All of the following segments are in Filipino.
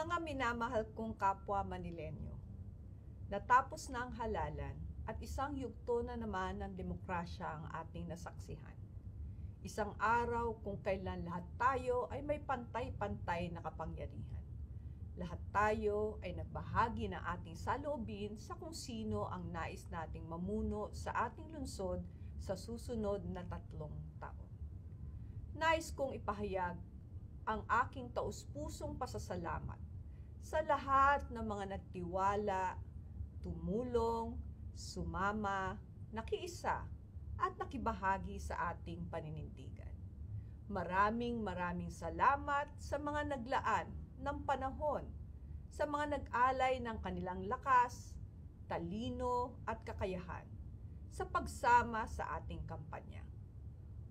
Mga minamahal kong kapwa Manilenyo, natapos na ang halalan at isang yugto na naman ng demokrasya ang ating nasaksihan. Isang araw kung kailan lahat tayo ay may pantay-pantay na kapangyarihan. Lahat tayo ay nagbahagi ng ating saloobin sa kung sino ang nais nating mamuno sa ating lungsod sa susunod na 3 taon. Nais kong ipahayag ang aking taus-pusong pasasalamat sa lahat ng mga nagtiwala, tumulong, sumama, nakiisa, at nakibahagi sa ating paninindigan. Maraming salamat sa mga naglaan ng panahon, sa mga nag-alay ng kanilang lakas, talino at kakayahan sa pagsama sa ating kampanya.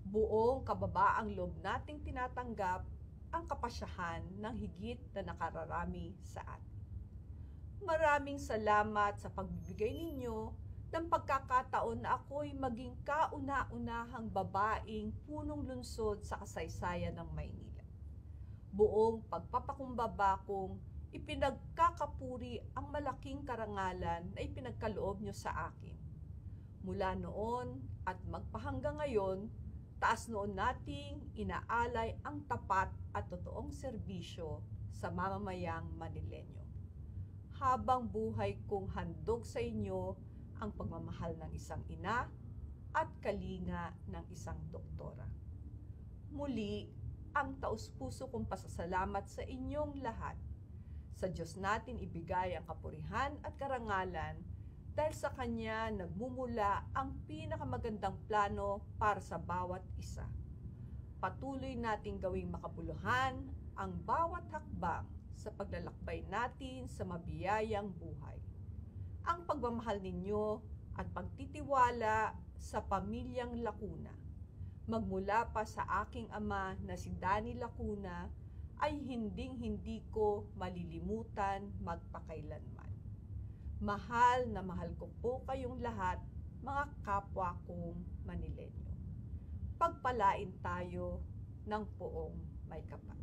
Buong kababaang loob nating tinatanggap ang kapasyahan ng higit na nakararami sa atin. Maraming salamat sa pagbibigay ninyo ng pagkakataon na ako'y maging kauna-unahang babaeng punong lungsod sa kasaysayan ng Maynila. Buong pagpapakumbaba kong ipinagkakapuri ang malaking karangalan na ipinagkaloob nyo sa akin. Mula noon at magpahanggang ngayon, taas noon nating inaalay ang tapat at totoong serbisyo sa mamamayang Manilenyo. Habang buhay kong handog sa inyo ang pagmamahal ng isang ina at kalinga ng isang doktora. Muli, ang taus-puso kong pasasalamat sa inyong lahat. Sa Diyos natin ibigay ang kapurihan at karangalan dahil sa Kanya nagmumula ang pinakamagandang plano para sa bawat isa. Patuloy nating gawing makabuluhan ang bawat hakbang sa paglalakbay natin sa mabiyayang buhay. Ang pagmamahal ninyo at pagtitiwala sa pamilyang Lacuna, magmula pa sa aking ama na si Danny Lacuna, ay hinding-hindi ko malilimutan magpakailanman. Mahal na mahal ko po kayong lahat, mga kapwa kong Manilenyo. Pagpalain tayo ng poong may kapal.